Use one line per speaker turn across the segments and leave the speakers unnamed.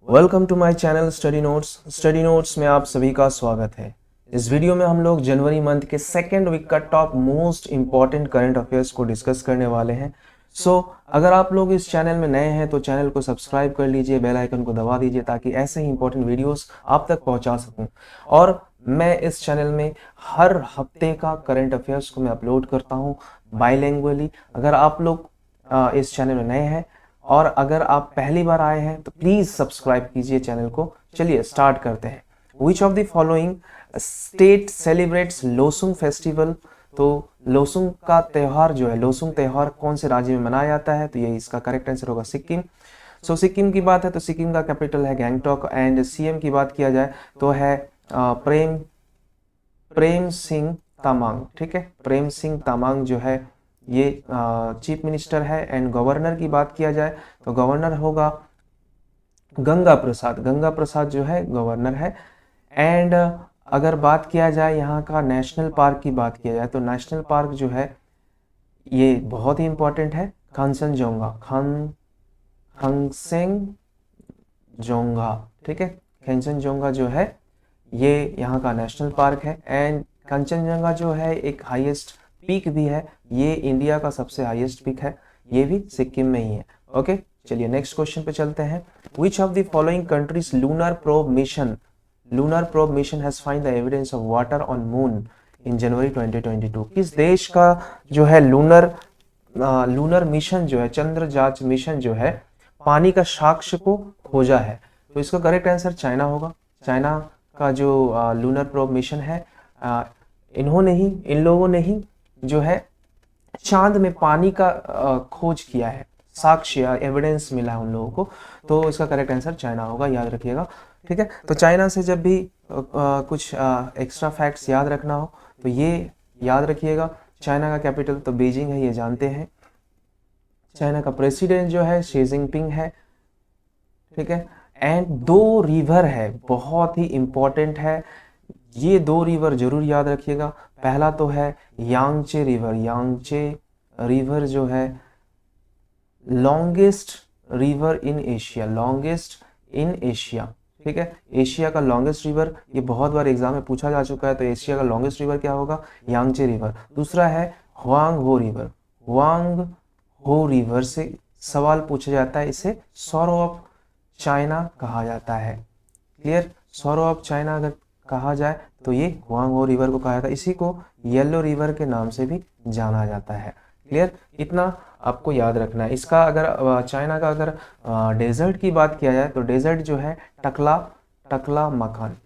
Welcome to my channel study notes में आप सभी का स्वागत है। इस वीडियो में हम लोग जनवरी मंथ के सेकेंड वीक का top most important current affairs को डिस्कस करने वाले हैं। अगर आप लोग इस चैनल में नए हैं तो चैनल को सब्सक्राइब कर लीजिए, बेल आइकन को दबा दीजिए ताकि ऐसे ही इंपॉर्टेंट वीडियोस आप तक पहुंचा सकूं। और मैं इस चैनल में हर हफ्ते का करंट अफेयर्स को मैं अपलोड करता हूं बाईलैंग्वेजली। अगर आप लोग इस चैनल में नए हैं और अगर आप पहली बार आए हैं तो प्लीज सब्सक्राइब कीजिए चैनल को। चलिए स्टार्ट करते हैं। Which of the following state celebrates Losoong festival? तो लोसुंग का त्यौहार जो है, लोसुंग त्यौहार कौन से राज्य में मनाया जाता है? तो ये इसका करेक्ट आंसर होगा सिक्किम। सिक्किम की बात है तो सिक्किम का कैपिटल है गैंगटॉक। एंड सीएम की बात किया जाए तो है प्रेम सिंह तामांग। ठीक है, प्रेम सिंह तामांग जो है ये चीफ मिनिस्टर है। एंड गवर्नर की बात किया जाए तो गवर्नर होगा गंगा प्रसाद जो है गवर्नर है। एंड अगर बात किया जाए यहाँ का नेशनल पार्क की बात किया जाए तो नेशनल पार्क जो है ये बहुत ही इंपॉर्टेंट है, खंगसेंजोंगा। ठीक है, खंगसेंजोंगा जो है ये यहाँ का नेशनल पार्क है। एंड कंचनजंगा जो है एक हाईएस्ट पीक भी है, ये इंडिया का सबसे हाईएस्ट पीक है, ये भी सिक्किम में ही है। ओके, चलिए नेक्स्ट क्वेश्चन पे चलते हैं। Which of the following countries lunar probe mission has find the evidence of water on moon in January 2022? किस देश का जो है लूनर मिशन जो है, चंद्र जांच मिशन जो है, पानी का साक्ष्य को खोजा है? तो इसका करेक्ट आंसर चाइना होगा। चाइना का जो लूनर प्रोब मिशन है, इन लोगों ने ही जो है चांद में पानी का खोज किया है, साक्ष्य एविडेंस मिला है उन लोगों को। तो इसका करेक्ट आंसर चाइना होगा, याद रखिएगा। ठीक है, तो चाइना से जब भी कुछ एक्स्ट्रा फैक्ट्स याद रखना हो तो ये याद रखिएगा। चाइना का कैपिटल तो बीजिंग है, ये जानते हैं। चाइना का प्रेसिडेंट जो है शी जिनपिंग है। ठीक है, एंड 2 रिवर है, बहुत ही इंपॉर्टेंट है, ये 2 रिवर जरूर याद रखिएगा। पहला तो है यांगचे रिवर जो है लॉन्गेस्ट रिवर इन एशिया। ठीक है, एशिया का लॉन्गेस्ट रिवर, ये बहुत बार एग्जाम में पूछा जा चुका है। तो एशिया का लॉन्गेस्ट रिवर क्या होगा? यांगचे रिवर। दूसरा है हुआंग हो रिवर से सवाल पूछा जाता है, इसे सॉरो ऑफ चाइना कहा जाता है। क्लियर, सॉरो ऑफ चाइना अगर कहा जाए तो ये हुआंग हो रिवर को कहा जाता है। इसी को येलो रिवर के नाम से भी जाना जाता है। क्लियर, इतना आपको याद रखना है। इसका अगर चाइना का अगर डेजर्ट की बात किया जाए तो डेजर्ट जो है टकला माकन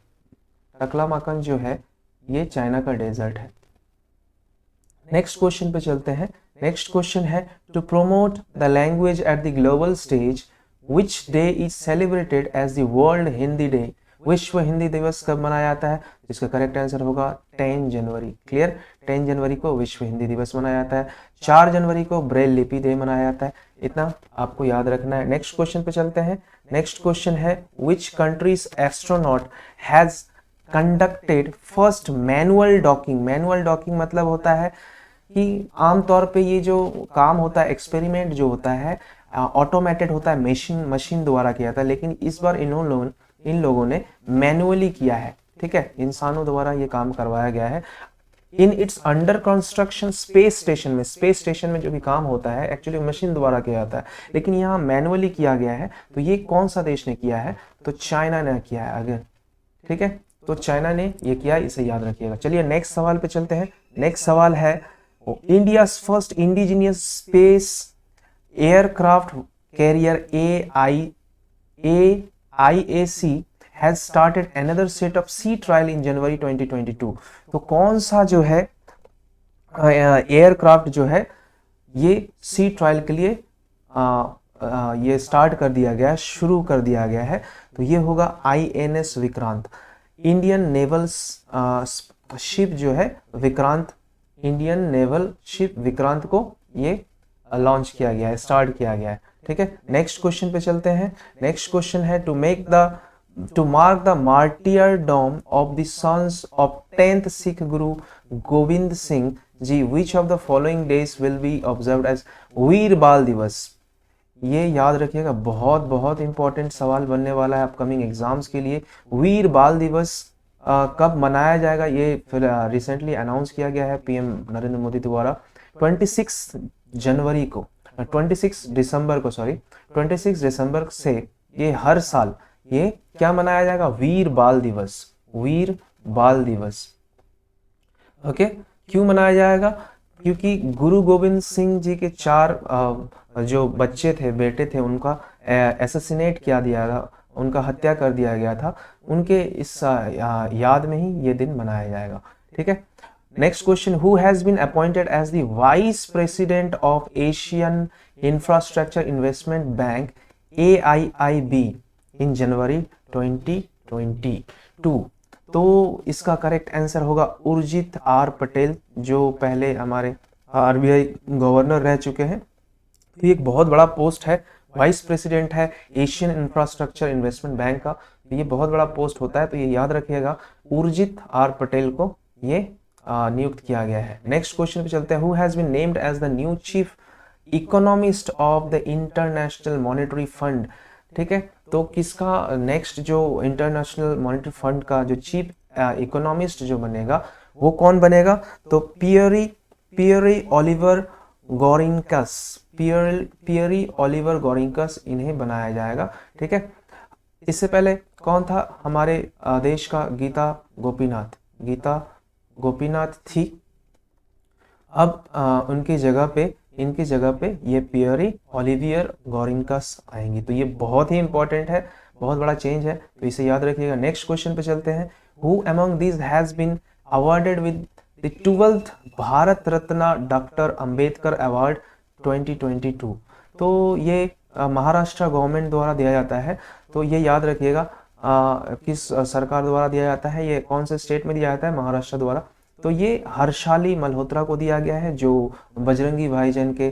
जो है ये चाइना का डेजर्ट है। नेक्स्ट क्वेश्चन पे चलते हैं। नेक्स्ट क्वेश्चन है to promote the language at the global stage which day is celebrated as the world Hindi day? विश्व हिंदी दिवस कब मनाया जाता है? इसका करेक्ट आंसर होगा 10 जनवरी। क्लियर, 10 जनवरी को विश्व हिंदी दिवस मनाया जाता है। 4 जनवरी को ब्रेल लिपि डे मनाया जाता है। इतना आपको याद रखना है। नेक्स्ट क्वेश्चन पे चलते हैं। नेक्स्ट क्वेश्चन है which countries astronaut has conducted first manual docking मतलब होता है कि आमतौर पे ये जो काम होता है, एक्सपेरिमेंट जो होता है ऑटोमेटेड होता है, मशीन द्वारा किया था, लेकिन इस बार इन लोगों ने मैनुअली किया है। ठीक है, इंसानों द्वारा ये काम करवाया गया है। In its under construction space station में जो भी काम होता है एक्चुअली मशीन द्वारा किया जाता है, लेकिन यहाँ मैनुअली किया गया है। तो ये कौन सा देश ने किया है? तो चाइना ने किया है। अगर ठीक है, तो चाइना ने ये किया, इसे याद रखिएगा। चलिए नेक्स्ट सवाल पे चलते हैं। नेक्स्ट सवाल है India first indigenous space aircraft carrier AIAC has started another set of sea trial in January 2022। तो कौन सा जो है एयरक्राफ्ट जो है ये सी ट्रायल के लिए ये स्टार्ट कर दिया गया, शुरू कर दिया गया है। तो ये होगा INS Vikrant, Indian naval ship जो है Vikrant, Indian naval ship Vikrant को ये लॉन्च किया गया है, स्टार्ट किया गया है। ठीक है, नेक्स्ट क्वेश्चन पे चलते हैं। नेक्स्ट क्वेश्चन है to mark the martyrdom of the sons of 10th Sikh Guru Gobind Singh ji, which of the following days will be observed as Veer Bal Diwas? ये याद रखिएगा, बहुत बहुत इंपॉर्टेंट सवाल बनने वाला है अपकमिंग एग्जाम्स के लिए। वीर बाल दिवस कब मनाया जाएगा, ये फिर रिसेंटली अनाउंस किया गया है पीएम नरेंद्र मोदी द्वारा 26 जनवरी को, 26 दिसंबर को, सॉरी 26 दिसंबर से ये हर साल ये क्या मनाया जाएगा, वीर बाल दिवस, वीर बाल दिवस। ओके, क्यों मनाया जाएगा, क्योंकि गुरु गोविंद सिंह जी के 4 जो बच्चे थे, बेटे थे, उनका एसेसिनेट किया दिया था, उनका हत्या कर दिया गया था, उनके इस याद में ही ये दिन मनाया जाएगा। ठीक है, next question, who has been appointed as the vice president of Asian infrastructure investment bank AIIB in January 2022। तो इसका करेक्ट आंसर होगा उर्जित आर पटेल, जो पहले हमारे RBI गवर्नर रह चुके हैं। तो ये एक बहुत बड़ा पोस्ट है, वाइस प्रेसिडेंट है एशियन इंफ्रास्ट्रक्चर इन्वेस्टमेंट बैंक का, तो ये बहुत बड़ा पोस्ट होता है, तो ये याद रखिएगा, उर्जित आर पटेल को ये नियुक्त किया गया है। नेक्स्ट क्वेश्चन पे चलते हैं, who has been named as the new chief economist of the international monetary fund. ठीक है, तो किसका नेक्स्ट जो इंटरनेशनल मॉनेटरी फंड का जो चीफ इकोनॉमिस्ट जो बनेगा वो कौन बनेगा, तो पियरी ओलिवर गॉरिंकस, पियरी ओलिवर गॉरिंकस इन्हें बनाया जाएगा। ठीक है, इससे पहले कौन था, हमारे देश का गीता गोपीनाथ थी, अब इनकी जगह पे ये पियरी ओलिवियर गॉरिंकस आएंगी। तो ये बहुत ही इंपॉर्टेंट है, बहुत बड़ा चेंज है, तो इसे याद रखिएगा। नेक्स्ट क्वेश्चन पे चलते हैं, who among these has been awarded with the 12th Bharat Ratna doctor Ambedkar award 2022। तो ये महाराष्ट्र गवर्नमेंट द्वारा दिया जाता है, तो ये याद रखिएगा किस सरकार द्वारा दिया जाता है, ये कौन से स्टेट में दिया जाता है, महाराष्ट्र द्वारा। तो ये हर्षाली मल्होत्रा को दिया गया है, जो बजरंगी भाईजान के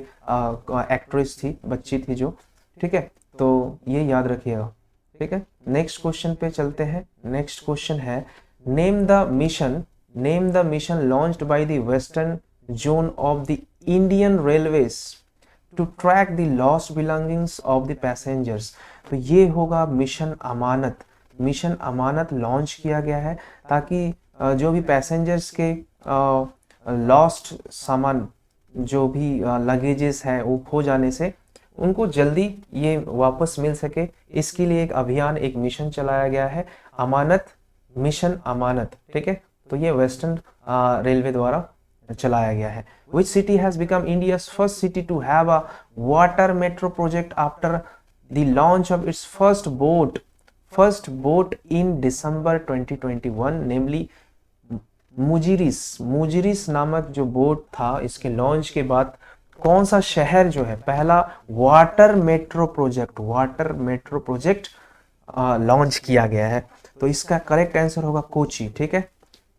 एक्ट्रेस थी, बच्ची थी जो। ठीक है, तो ये याद रखिएगा। ठीक है, नेक्स्ट क्वेश्चन पे चलते हैं। नेक्स्ट क्वेश्चन है, name the mission launched by the western zone of the Indian railways to track the lost belongings of the passengers. तो ये होगा मिशन अमानत लॉन्च किया गया है, ताकि जो भी पैसेंजर्स के लॉस्ट सामान, जो भी लगेजेस है वो खो जाने से उनको जल्दी ये वापस मिल सके, इसके लिए एक अभियान, एक मिशन चलाया गया है, मिशन अमानत। ठीक है, तो ये वेस्टर्न रेलवे द्वारा चलाया गया है। Which city has become India's first city to have a water metro project after the launch of its first boat in December 2021, namely Muziris नामक जो बोट था, इसके लॉन्च के बाद कौन सा शहर जो है पहला वाटर मेट्रो प्रोजेक्ट लॉन्च किया गया है, तो इसका करेक्ट आंसर होगा कोची। ठीक है,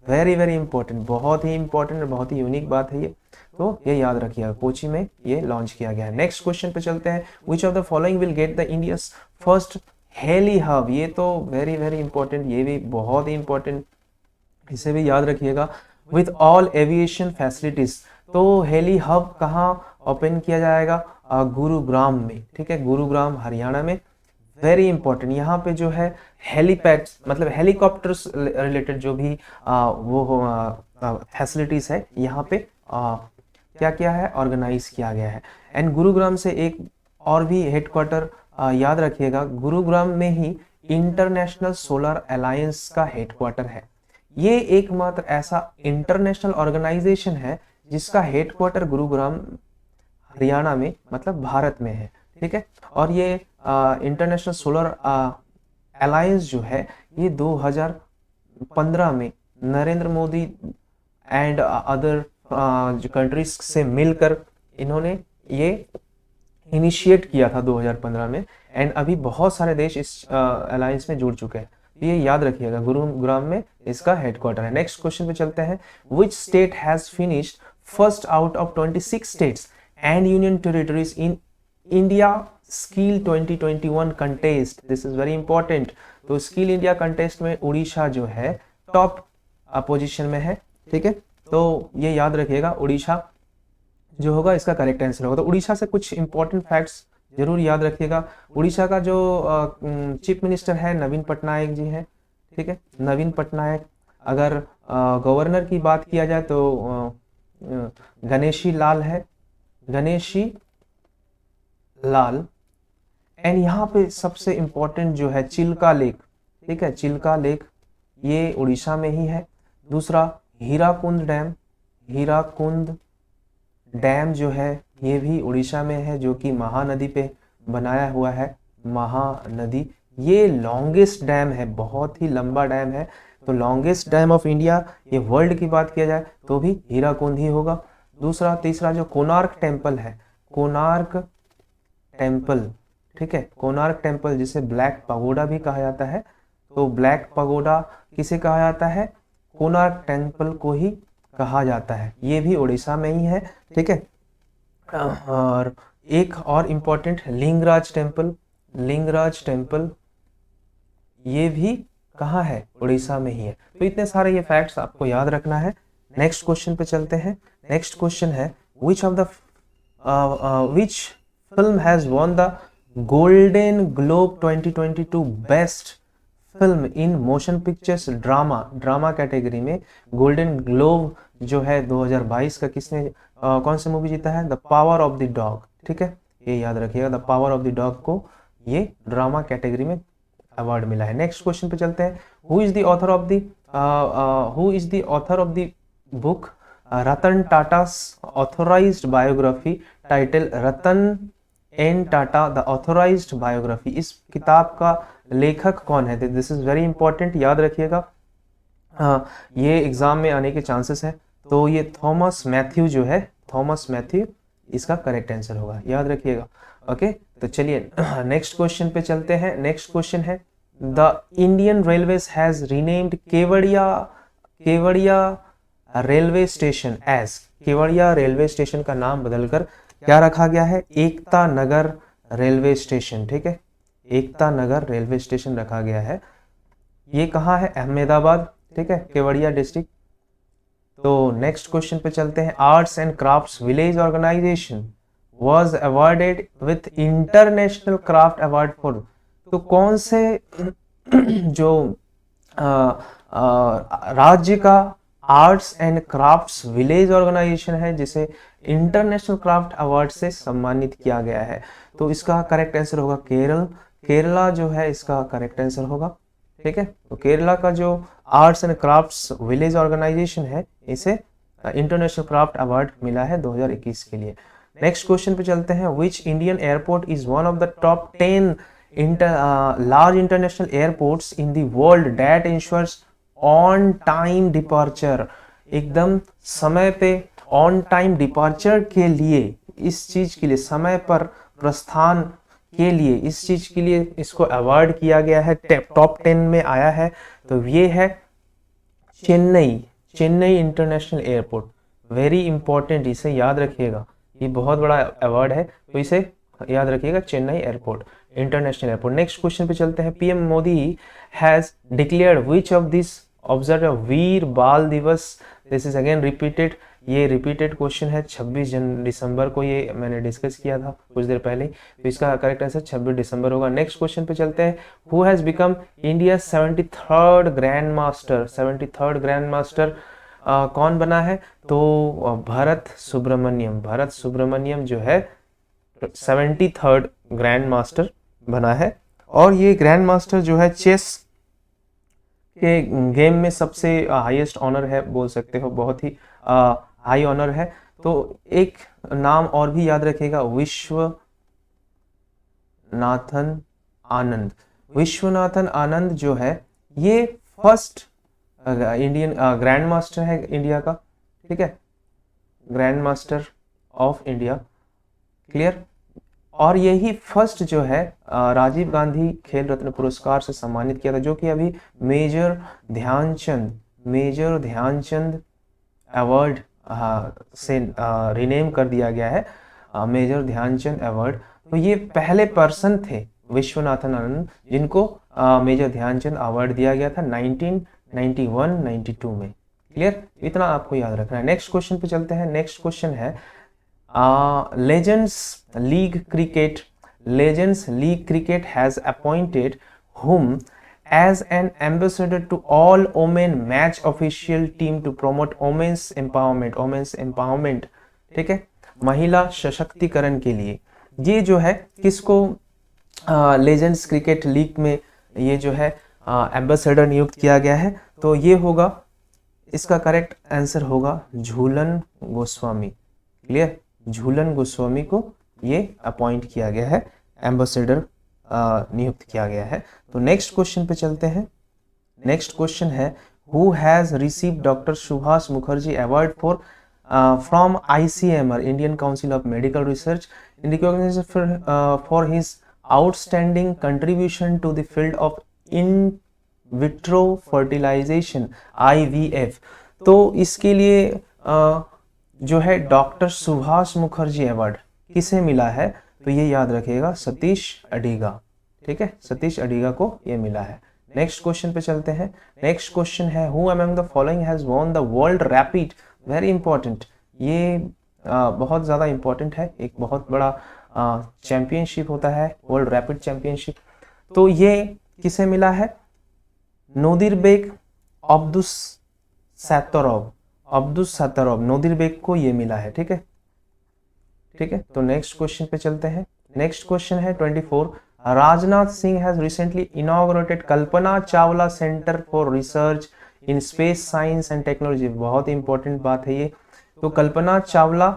वेरी वेरी इंपॉर्टेंट, बहुत ही इंपॉर्टेंट, बहुत ही यूनिक बात है ये, तो ये याद रखिएगा, कोची में ये लॉन्च किया गया है। नेक्स्ट क्वेश्चन पे चलते हैं, which of the following will get the India's first heli hub. ये तो वेरी वेरी इंपॉर्टेंट, ये भी बहुत ही इंपॉर्टेंट, इसे भी याद रखिएगा। विथ ऑल एविएशन फैसिलिटीज, तो हेली हब कहाँ ओपन किया जाएगा, गुरुग्राम में। ठीक है, गुरुग्राम हरियाणा में, वेरी इंपॉर्टेंट। यहाँ पे जो है हेलीपैड्स, मतलब हेलीकॉप्टर्स रिलेटेड जो भी वो फैसिलिटीज है, यहाँ पे क्या किया है, ऑर्गेनाइज किया गया है। एंड गुरुग्राम से एक और भी हेडक्वार्टर याद रखिएगा, गुरुग्राम में ही इंटरनेशनल सोलर अलायंस का हेडक्वार्टर है। ये एकमात्र ऐसा इंटरनेशनल ऑर्गेनाइजेशन है जिसका हेडक्वार्टर गुरुग्राम हरियाणा में, मतलब भारत में है। ठीक है, और ये इंटरनेशनल सोलर अलायंस जो है ये 2015 में नरेंद्र मोदी एंड अदर जो कंट्रीज से मिलकर इन्होंने ये इनिशिएट किया था 2015 में, एंड अभी बहुत सारे देश इस अलायंस में जुड़ चुके हैं। ये याद रखिएगा, गुरुग्राम में इसका हेडक्वार्टर है। नेक्स्ट क्वेश्चन पे चलते हैं, which state has finished first out of 26 states and union territories in India skill 2021 contest. This is very important. तो स्किल इंडिया कंटेस्ट में उड़ीसा जो है टॉप पोजीशन में है। ठीक है, तो ये याद रखिएगा, उड़ीसा जो होगा इसका करेक्ट आंसर होगा। तो उड़ीसा से कुछ इंपॉर्टेंट फैक्ट्स जरूर याद रखिएगा। उड़ीसा का जो चीफ मिनिस्टर है नवीन पटनायक जी हैं, ठीक है, नवीन पटनायक। अगर गवर्नर की बात किया जाए तो गणेशी लाल है, गणेशी लाल। एंड यहाँ पे सबसे इंपॉर्टेंट जो है चिल्का लेक, ठीक है, चिल्का लेक ये उड़ीसा में ही है। दूसरा हीराकुंड डैम, हीराकुंड डैम जो है ये भी उड़ीसा में है, जो कि महानदी पे बनाया हुआ है, महानदी। ये लॉन्गेस्ट डैम है, बहुत ही लंबा डैम है। तो लॉन्गेस्ट डैम ऑफ इंडिया, ये वर्ल्ड की बात किया जाए तो भी हीराकुंड ही होगा। दूसरा तीसरा जो कोणार्क टेम्पल है, कोणार्क टेम्पल, ठीक है, कोणार्क टेम्पल जिसे ब्लैक पगोडा भी कहा जाता है। तो ब्लैक पगोडा किसे कहा जाता है? कोणार्क टेम्पल को ही कहा जाता है। ये भी उड़ीसा में ही है, ठीक है। और एक और important Lingaraj temple, Lingaraj temple ये भी कहाँ है? उड़ीसा में ही है। तो इतने सारे ये फैक्ट्स आपको याद रखना है। नेक्स्ट क्वेश्चन पे चलते हैं। नेक्स्ट क्वेश्चन है which film has won the golden globe 2022 best film in motion pictures drama, drama category में गोल्डन ग्लोब जो है 2022 का किसने कौन सी मूवी जीता है? The power of the dog, ठीक है, ये याद रखिएगा, the power of the dog को ये ड्रामा कैटेगरी में अवार्ड मिला है। नेक्स्ट क्वेश्चन पे चलते हैं। Who is the author of the book Ratan Tata's authorised biography, title Ratan N Tata the authorised biography. इस किताब का लेखक कौन है? दिस इज वेरी इंपॉर्टेंट, याद रखिएगा, ये एग्जाम में आने के चांसेस हैं। तो ये थॉमस मैथ्यू जो है, थॉमस मैथ्यू इसका करेक्ट आंसर होगा, याद रखिएगा। ओके, तो चलिए नेक्स्ट क्वेश्चन पे चलते हैं। नेक्स्ट क्वेश्चन है the Indian railways has renamed Kevadia railway station as, Kevadia railway station का नाम बदलकर क्या रखा गया है? एकता नगर रेलवे स्टेशन, ठीक है, एकता नगर रेलवे स्टेशन रखा गया है। ये कहाँ है? अहमदाबाद, ठीक है, केवड़िया डिस्ट्रिक्ट। तो नेक्स्ट क्वेश्चन पे चलते हैं। Arts and crafts village organisation was awarded with international craft award for, तो कौन से जो राज्य का arts and crafts village organisation है जिसे इंटरनेशनल क्राफ्ट अवार्ड से सम्मानित किया गया है? तो इसका करेक्ट आंसर होगा केरल, केरला जो है इसका करेक्ट आंसर होगा, ठीक है। तो केरला का जो arts and crafts village organisation है इसे इंटरनेशनल क्राफ्ट अवार्ड मिला है 2021 के लिए। नेक्स्ट क्वेश्चन पे चलते हैं। Which Indian airport is one of the top 10 large international airports in the world that ensures on time departure, एकदम समय पे ऑन टाइम डिपार्चर के लिए, इस चीज के लिए समय पर प्रस्थान के लिए, इस चीज के लिए इसको अवार्ड किया गया है, टॉप 10 में आया है। तो ये है Chennai, Chennai international airport, very important, इसे याद रखिएगा, ये बहुत बड़ा अवार्ड है, तो इसे याद रखिएगा, Chennai airport international airport. Next question पे चलते हैं। PM Modi has declared which of this observe Veer Bal Diwas, this is again repeated, ये रिपीटेड क्वेश्चन है। 26 दिसंबर को ये मैंने डिस्कस किया था कुछ देर पहले, तो इसका करेक्ट आंसर 26 दिसंबर होगा। नेक्स्ट क्वेश्चन पे चलते हैं। Who has become India 73rd grand master, 73rd grand master कौन बना है? तो भरत सुब्रमण्यम, भरत सुब्रमण्यम जो है 73rd ग्रैंड मास्टर बना है। और ये ग्रैंड मास्टर जो है चेस के गेम में सबसे हाईएस्ट ऑनर है, बोल सकते हो, बहुत ही हाई ऑनर है। तो एक नाम और भी याद रखिएगा, विश्वनाथन आनंद, विश्वनाथन आनंद जो है ये फर्स्ट इंडियन ग्रैंड मास्टर है इंडिया का, ठीक है, grand master of India, clear. और यही फर्स्ट जो है राजीव गांधी खेल रत्न पुरस्कार से सम्मानित किया था, जो कि अभी मेजर ध्यानचंद अवार्ड से रिनेम कर दिया गया है, मेजर ध्यानचंद अवार्ड। तो ये पहले पर्सन थे विश्वनाथन आनंद जिनको मेजर ध्यानचंद अवार्ड दिया गया था 1991-92 में, क्लियर, इतना आपको याद रखना है। नेक्स्ट क्वेश्चन पे चलते हैं। नेक्स्ट क्वेश्चन है legends league cricket Legends League Cricket has appointed whom as an ambassador to all women match official team to promote women's empowerment, ठीक है, महिला सशक्तिकरण के लिए। ये जो है किसको लेजेंड्स क्रिकेट लीग में ये जो है एम्बेसडर नियुक्त किया गया है, तो ये होगा, इसका करेक्ट आंसर होगा झूलन गोस्वामी। क्लियर, झूलन गोस्वामी को ये अपॉइंट किया गया है, एम्बेसडर नियुक्त किया गया है। तो नेक्स्ट क्वेश्चन पे चलते हैं। नेक्स्ट क्वेश्चन है who has received doctor Subhash Mukherjee award for from ICMR Indian council of medical research in recognition for his outstanding contribution to the field of in vitro fertilisation IVF। तो इसके लिए जो है doctor Subhash Mukherjee award किसे मिला है, तो ये याद रखिएगा सतीश अडिगा, ठीक है, सतीश अडिगा को ये मिला है। नेक्स्ट क्वेश्चन पे चलते हैं। नेक्स्ट क्वेश्चन है who among the following has won the world rapid, very important, ये बहुत ज़्यादा इंपॉर्टेंट है, एक बहुत बड़ा चैंपियनशिप होता है वर्ल्ड रैपिड चैंपियनशिप। तो ये किसे मिला है, नोदिरबेक अब्दुस सत्तरोव नोदिरबेक को ये मिला है, ठीक है, ठीक है। तो नेक्स्ट क्वेश्चन पे चलते हैं। नेक्स्ट क्वेश्चन है 24, Rajnath Singh has recently inaugurated Kalpana Chawla centre for research in space science and technology, बहुत इंपॉर्टेंट बात है ये। तो Kalpana Chawla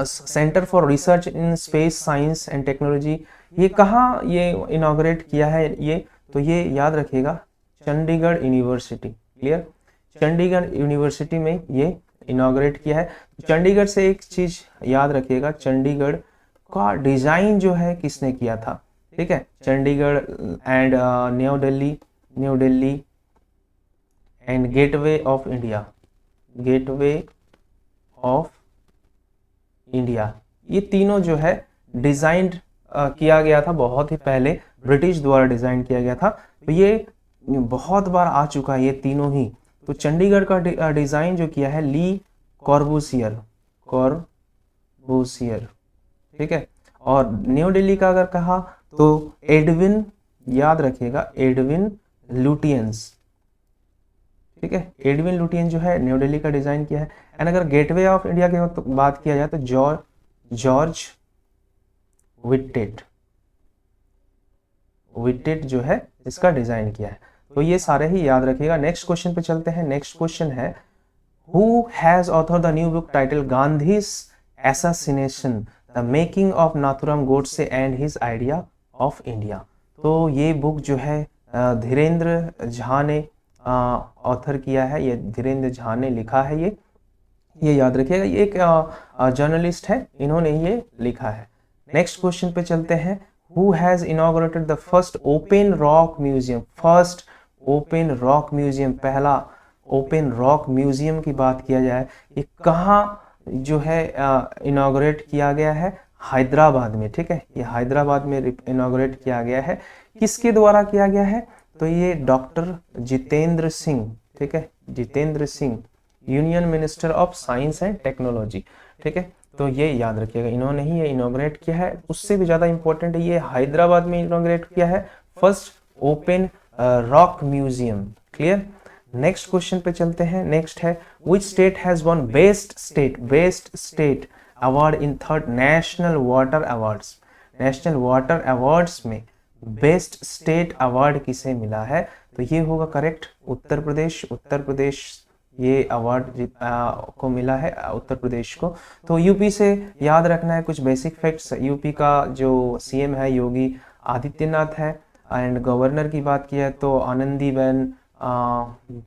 centre for research in space science and technology, ये कहाँ ये इनॉग्रेट किया है ये, तो ये याद रखिएगा Chandigarh university. Clear, Chandigarh university में ये इनॉग्रेट किया है। चंडीगढ़ से एक चीज याद रखिएगा, चंडीगढ़ का डिजाइन जो है किसने किया था, ठीक है, Chandigarh and new Delhi and gateway of India, ये तीनों जो है डिजाइन किया गया था बहुत ही पहले, ब्रिटिश द्वारा डिजाइन किया गया था। तो ये बहुत बार आ चुका है ये तीनों ही। तो चंडीगढ़ का डिजाइन जो किया है ली कॉर्बूसियर, ठीक है। और न्यू दिल्ली का अगर कहा तो एडविन, याद रखिएगा एडविन लुटियंस, ठीक है, एडविन लुटियन जो है न्यू दिल्ली का डिजाइन किया है। एंड अगर गेटवे ऑफ इंडिया की बात किया जाए तो जॉर्ज विटेट जो है इसका डिजाइन किया है। तो ये सारे ही याद रखिएगा। नेक्स्ट क्वेश्चन पे चलते हैं। नेक्स्ट क्वेश्चन है who has author the new book title Gandhi's assassination the making of Nathuram Godse and his idea of India. तो ये बुक जो है धीरेन्द्र झा ने ऑथर किया है, ये धीरेन्द्र झा ने लिखा है, ये याद रखिएगा, ये एक जर्नलिस्ट है, इन्होंने ये लिखा है। नेक्स्ट क्वेश्चन पे चलते हैं। Who has inaugurated the first open rock museum, पहला ओपन रॉक म्यूजियम की बात किया जाए, ये कहाँ जो है इनॉग्रेट किया गया है, हैदराबाद में, ठीक है, ये हैदराबाद में इनॉग्रेट किया गया है। किसके द्वारा किया गया है, तो ये डॉक्टर जितेंद्र सिंह, ठीक है, Jitendra Singh, union minister of science and technology, ठीक है। तो ये याद रखिएगा, इन्होंने ही ये इनॉग्रेट किया है। उससे भी ज्यादा इंपॉर्टेंट है, ये हैदराबाद में इनॉग्रेट किया है first open rock museum. Clear. Next question पे चलते हैं। नेक्स्ट है which state has one best state award in third national water awards. National water awards में बेस्ट स्टेट अवार्ड किसे मिला है, तो ये होगा करेक्ट उत्तर प्रदेश ये अवार्ड को मिला है उत्तर प्रदेश को। तो यूपी से याद रखना है कुछ बेसिक फैक्ट्स। यूपी का जो सीएम है योगी आदित्यनाथ है, एंड गवर्नर की बात की है तो आनंदीबेन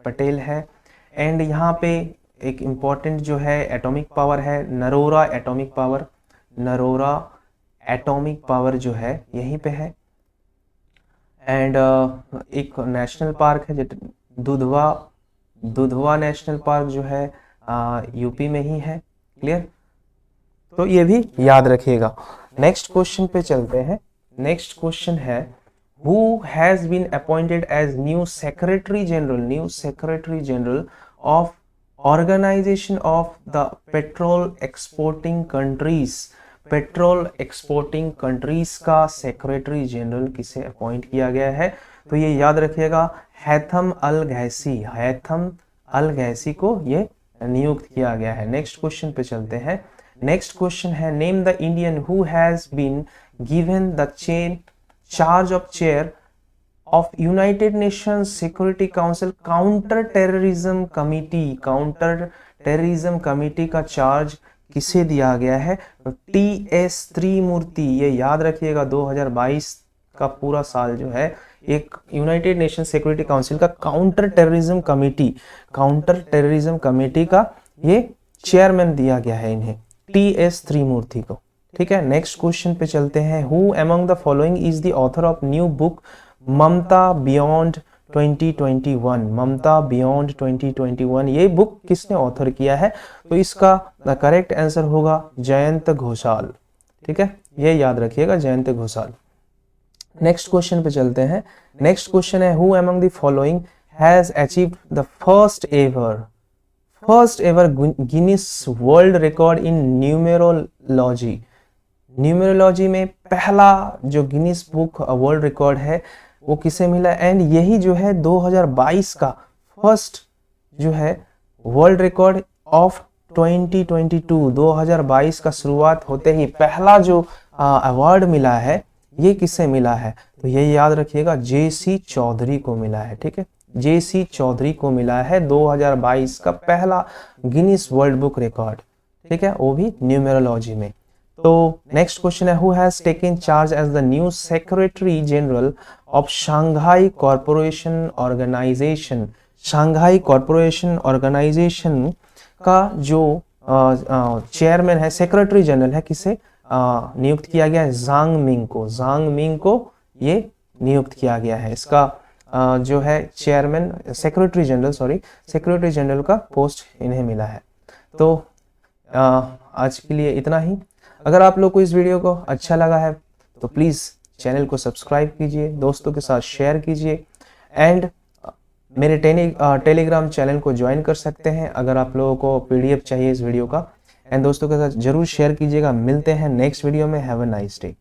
पटेल है। एंड यहाँ पे एक इम्पॉर्टेंट जो है एटॉमिक पावर है नरोरा एटॉमिक पावर जो है यहीं पे है। एंड एक नेशनल पार्क है दुधवा नेशनल पार्क जो है यूपी में ही है। क्लियर, तो ये भी याद रखिएगा। नेक्स्ट क्वेश्चन पे चलते हैं। नेक्स्ट क्वेश्चन है who has been appointed as new secretary general of Organization of the Petrol Exporting Countries petrol exporting countries का सेक्रेटरी जनरल किसे अपॉइंट किया गया है? तो ये याद रखिएगा, हैथम अल गैसी, हैथम अल गैसी को ये नियुक्त किया गया है। नेक्स्ट क्वेश्चन पे चलते हैं। नेक्स्ट क्वेश्चन है, name the Indian who has been given the charge of chair of United Nations security council counter terrorism committee. Counter terrorism committee का चार्ज किसे दिया गया है? टी.एस. त्रिमूर्ति। ये याद रखिएगा, 2022 का पूरा साल जो है एक यूनाइटेड नेशन सिक्योरिटी काउंसिल का काउंटर टेररिज्म कमेटी का ये चेयरमैन दिया गया है इन्हें, टी.एस. त्रिमूर्ति को। ठीक है, नेक्स्ट क्वेश्चन पे चलते हैं। Who among the following is the author of new book Mamata beyond 2021? Mamata beyond 2021, ये बुक किसने ऑथर किया है? तो इसका द करेक्ट आंसर होगा जयंत घोषाल। ठीक है, ये याद रखिएगा, जयंत घोषाल। नेक्स्ट क्वेश्चन पे चलते हैं। नेक्स्ट क्वेश्चन है, who among the following has achieved the first ever Guinness world record in numerology? Numerology में पहला जो गिनीज बुक वर्ल्ड रिकॉर्ड है वो किसे मिला? एंड यही जो है 2022 का फर्स्ट जो है वर्ल्ड रिकॉर्ड ऑफ 2022, 2022 का शुरुआत होते ही पहला जो अवार्ड मिला है ये किससे मिला है? तो ये याद रखिएगा, जे.सी. चौधरी को मिला है। ठीक है, जे.सी. चौधरी को मिला है 2022 का पहला गिनीज वर्ल्ड बुक रिकॉर्ड। ठीक है, वो भी न्यूमेरोलॉजी में। तो नेक्स्ट क्वेश्चन है, who has taken charge as the new secretary general of Shanghai corporation organisation? Shanghai corporation organisation का जो चेयरमैन है, सेक्रेटरी जनरल है, किसे नियुक्त किया गया है? जांग मिंग को ये नियुक्त किया गया है। इसका जो है चेयरमैन सेक्रेटरी जनरल का पोस्ट इन्हें मिला है। तो आज के लिए इतना ही। अगर आप लोग को इस वीडियो को अच्छा लगा है तो प्लीज़ चैनल को सब्सक्राइब कीजिए, दोस्तों के साथ शेयर कीजिए एंड मेरे टेलीग्राम चैनल को ज्वाइन कर सकते हैं अगर आप लोगों को पीडीएफ चाहिए इस वीडियो का। एंड दोस्तों के साथ जरूर शेयर कीजिएगा। मिलते हैं नेक्स्ट वीडियो में। Have a nice day.